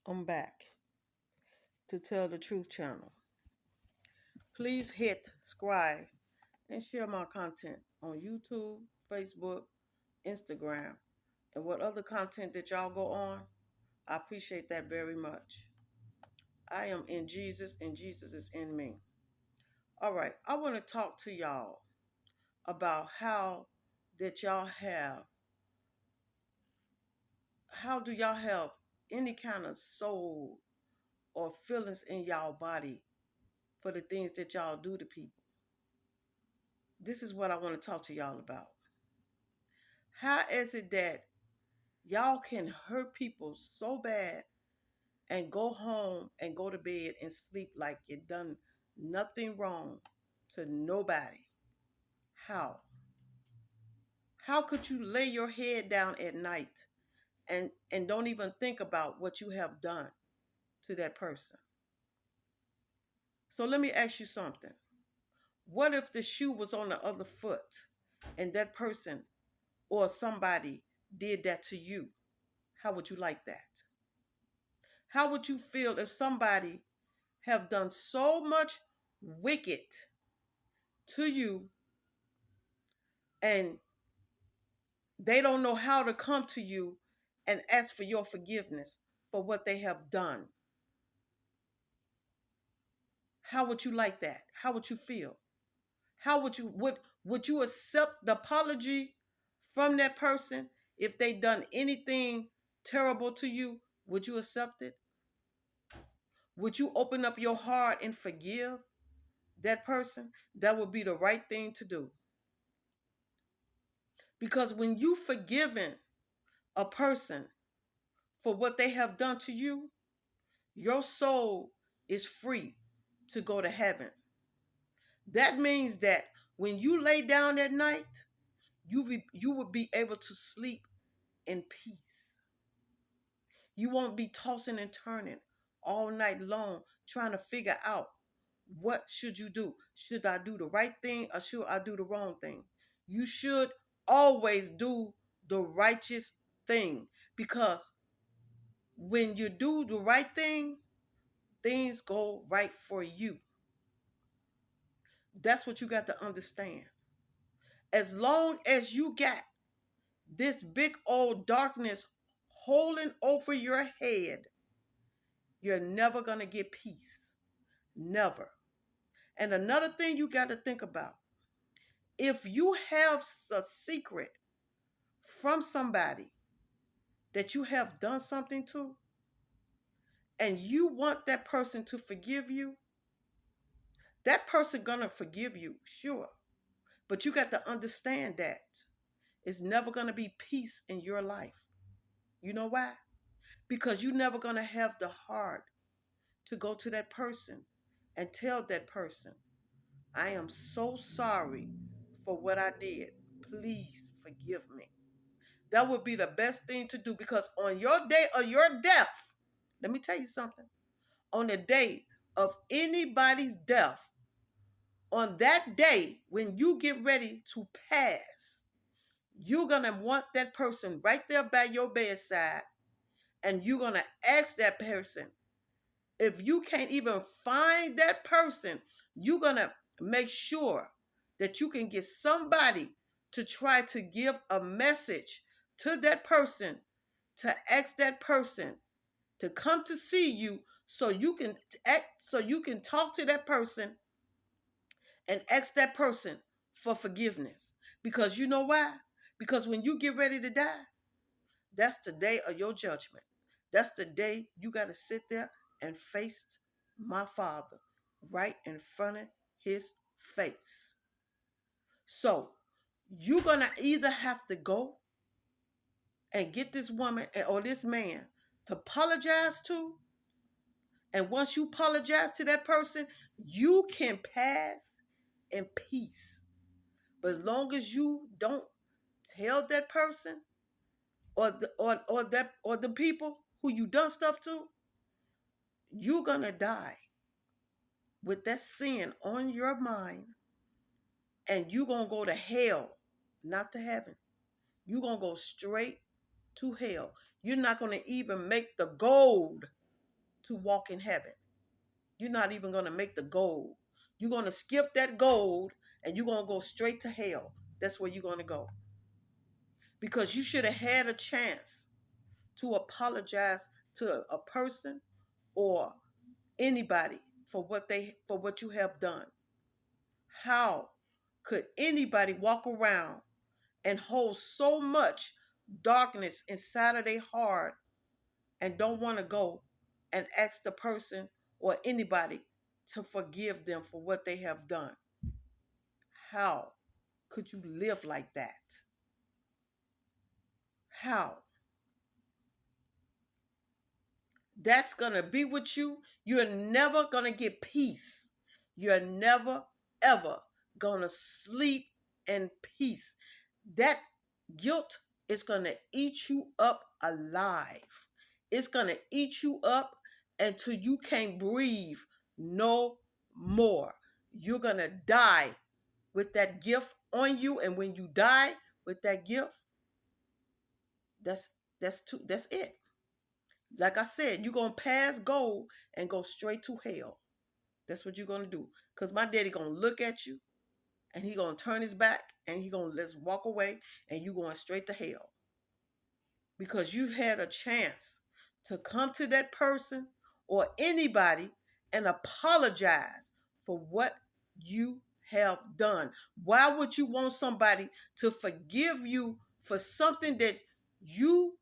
I'm back to Tell the Truth channel. Please hit subscribe and share my content on YouTube, Facebook, Instagram, and what other content that y'all go on. I appreciate that very much. I am in Jesus and Jesus is in me. All right, I want to talk to y'all about that y'all have how do y'all have any kind of soul or feelings in y'all body for the things that y'all do to people. This is what I want to talk to y'all about. How is it that y'all can hurt people so bad and go home and go to bed and sleep like you done nothing wrong to nobody? How? How could you lay your head down at night and don't even think about what you have done to that person? So let me ask you something. What if the shoe was on the other foot and that person or somebody did that to you? How would you like that? How would you feel if somebody have done so much wicked to you and they don't know how to come to you and ask for your forgiveness for what they have done? How would you like that? How would you feel? How would you accept the apology from that person if they done anything terrible to you? Would you accept it? Would you open up your heart and forgive that person? That would be the right thing to do. Because when you forgiven a person for what they have done to you, your soul is free to go to heaven. That means that when you lay down at night, you will be able to sleep in peace. You won't be tossing and turning all night long trying to figure out what should you do. Should I do the right thing or should I do the wrong thing? You should always do the righteous thing, because when you do the right thing, things go right for you. That's what you got to understand. As long as you got this big old darkness holding over your head, you're never going to get peace. Never. And another thing you got to think about, if you have a secret from somebody that you have done something to, and you want that person to forgive you, that person gonna forgive you, sure. But you got to understand that it's never gonna be peace in your life. You know why? Because you're never gonna have the heart to go to that person and tell that person, I am so sorry for what I did. Please forgive me. That would be the best thing to do, because on your day of your death, let me tell you something. On the day of anybody's death, on that day when you get ready to pass, you're going to want that person right there by your bedside, and you're going to ask that person. If you can't even find that person, you're going to make sure that you can get somebody to try to give a message to that person, to ask that person to come to see you, so you can talk to that person and ask that person for forgiveness. Because you know why? Because when you get ready to die, that's the day of your judgment. That's the day you got to sit there and face my Father right in front of his face. So you're going to either have to go and get this woman or this man to apologize to. And once you apologize to that person, you can pass in peace. But as long as you don't tell that person or the people who you done stuff to, you're gonna die with that sin on your mind, and you're gonna go to hell, not to heaven. You're gonna go straight to hell. You're not gonna even make the gold to walk in heaven. You're not even going to make the goal. You're going to skip that goal and you're going to go straight to hell. That's where you're going to go. Because you should have had a chance to apologize to a person or anybody for what you have done. How could anybody walk around and hold so much darkness inside of their heart and don't want to go and ask the person or anybody to forgive them for what they have done? How could you live like that? How? That's going to be with you. You're never going to get peace. You're never, ever going to sleep in peace. That guilt is going to eat you up alive. It's going to eat you up until you can't breathe no more. You're going to die with that gift on you. And when you die with that gift, that's it. Like I said, you're going to pass go and go straight to hell. That's what you're going to do. Because my daddy going to look at you and he going to turn his back and he going to let's walk away and you going straight to hell. Because you had a chance to come to that person or anybody and apologize for what you have done. Why would you want somebody to forgive you for something that you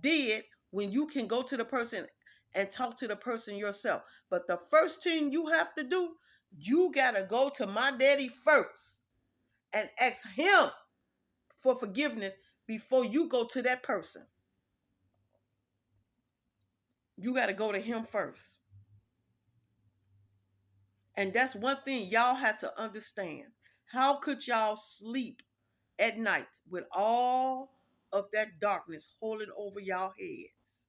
did when you can go to the person and talk to the person yourself? But the first thing you have to do, you got to go to my daddy first and ask him for forgiveness before you go to that person. You got to go to him first. And that's one thing y'all have to understand. How could y'all sleep at night with all of that darkness holding over y'all heads?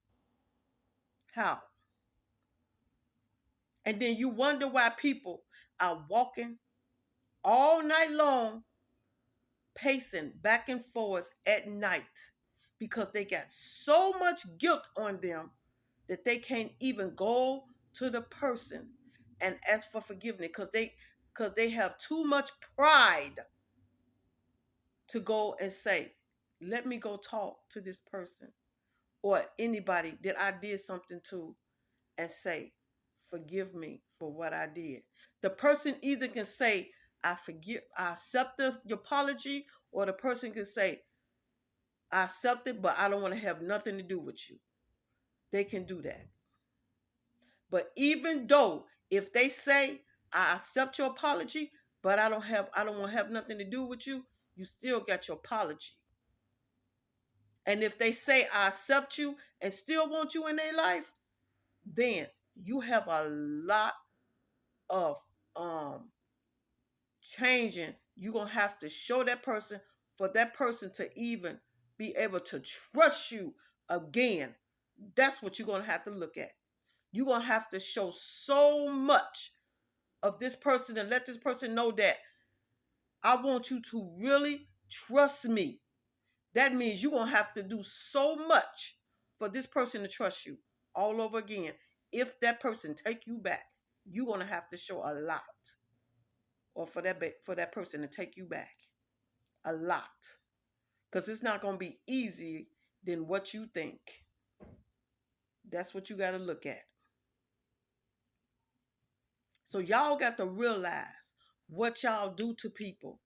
How? And then you wonder why people are walking all night long, pacing back and forth at night because they got so much guilt on them that they can't even go to the person and ask for forgiveness because they have too much pride to go and say, let me go talk to this person or anybody that I did something to and say, forgive me for what I did. The person either can say, I accept the apology, or the person can say, I accept it, but I don't want to have nothing to do with you. They can do that. But even though if they say, I accept your apology, but I don't want to have nothing to do with you, you still got your apology. And if they say, I accept you and still want you in their life, then you have a lot of changing. You're going to have to show that person for that person to even be able to trust you again. That's what you're going to have to look at. You're going to have to show so much of this person and let this person know that I want you to really trust me. That means you're going to have to do so much for this person to trust you all over again. If that person take you back, you're going to have to show a lot. Or for that person to take you back. A lot. Because it's not going to be easier than what you think. That's what you got to look at. So y'all got to realize what y'all do to people.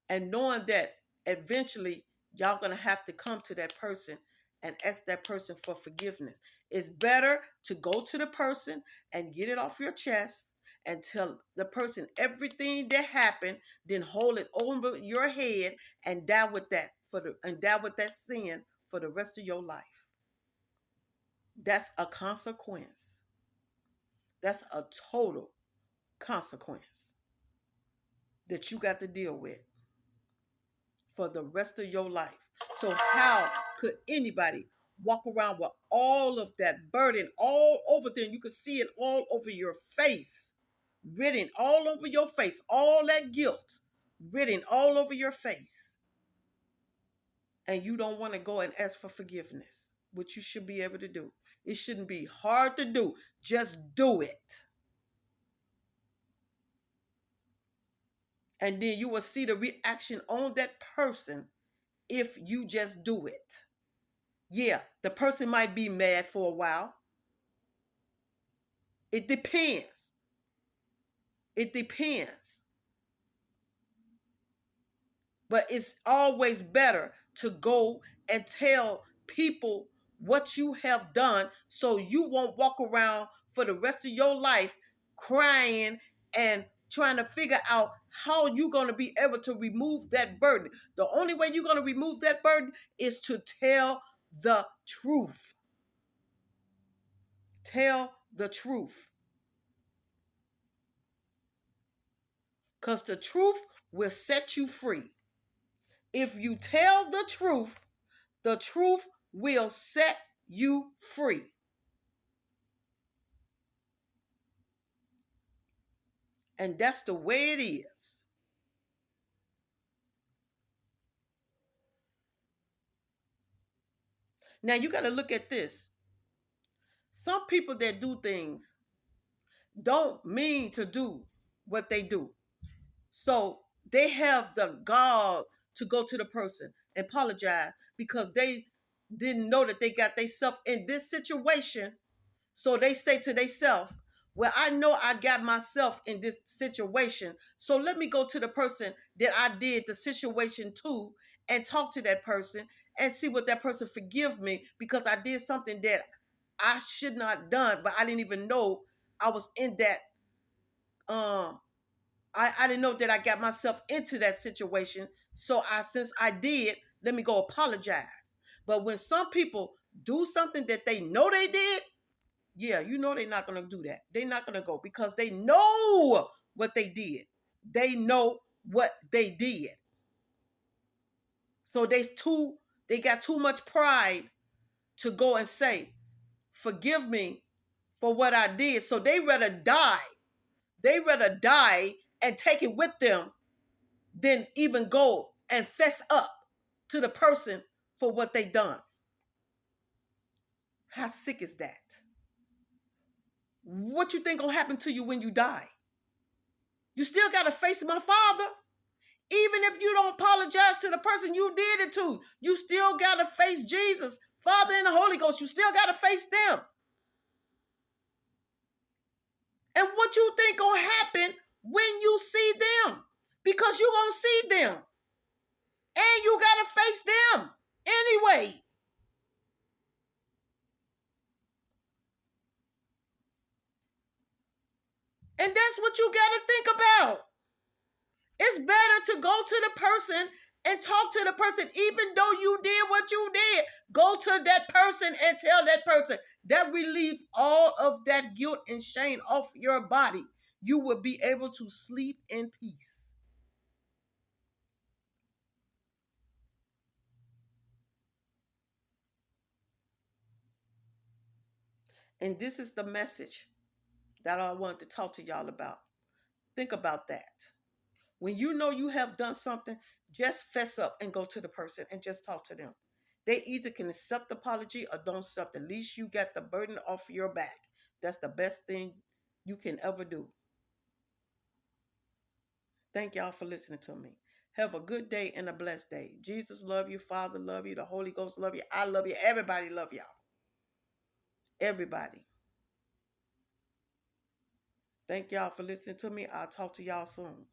And knowing that eventually y'all going to have to come to that person and ask that person for forgiveness. It's better to go to the person and get it off your chest and tell the person everything that happened, then hold it over your head and die with that sin for the rest of your life. That's a consequence. That's a total consequence that you got to deal with for the rest of your life. So how could anybody walk around with all of that burden all over them? You can see it all over your face, written all over your face, all that guilt written all over your face. And you don't want to go and ask for forgiveness, which you should be able to do. It shouldn't be hard to do. Just do it. And then you will see the reaction on that person if you just do it. Yeah, the person might be mad for a while. It depends. It depends. But it's always better to go and tell people what you have done so you won't walk around for the rest of your life crying and trying to figure out how you're going to be able to remove that burden. The only way you're going to remove that burden is to tell the truth. Tell the truth. Because the truth will set you free. If you tell the truth will set you free. And that's the way it is. Now you got to look at this. Some people that do things don't mean to do what they do. So they have the gall to go to the person and apologize because they didn't know that they got themselves in this situation. So they say to themselves, well, I know I got myself in this situation. So let me go to the person that I did the situation to and talk to that person and see what that person forgive me because I did something that I should not have done, but I didn't even know I was in that. I didn't know that I got myself into that situation. So since I did, let me go apologize. But when some people do something that they know they did, yeah, you know they're not going to do that. They're not going to go because they know what they did. They know what they did. So they got too much pride to go and say, forgive me for what I did. So they rather die. They rather die and take it with them than even go and fess up to the person for what they done. How sick is that? What you think gonna happen to you when you die? You still gotta face my Father. Even if you don't apologize to the person you did it to, you still gotta face Jesus, Father and the Holy Ghost. You still gotta face them. And what you think gonna happen when you see them? Because you gonna see them. And you gotta face them anyway. And that's what you gotta think about. It's better to go to the person and talk to the person, even though you did what you did. Go to that person and tell that person. That relieves all of that guilt and shame off your body. You will be able to sleep in peace. And this is the message that I wanted to talk to y'all about. Think about that. When you know you have done something, just fess up and go to the person and just talk to them. They either can accept the apology or don't accept. At least you got the burden off your back. That's the best thing you can ever do. Thank y'all for listening to me. Have a good day and a blessed day. Jesus love you. Father love you. The Holy Ghost love you. I love you. Everybody love y'all. Everybody. Thank y'all for listening to me. I'll talk to y'all soon.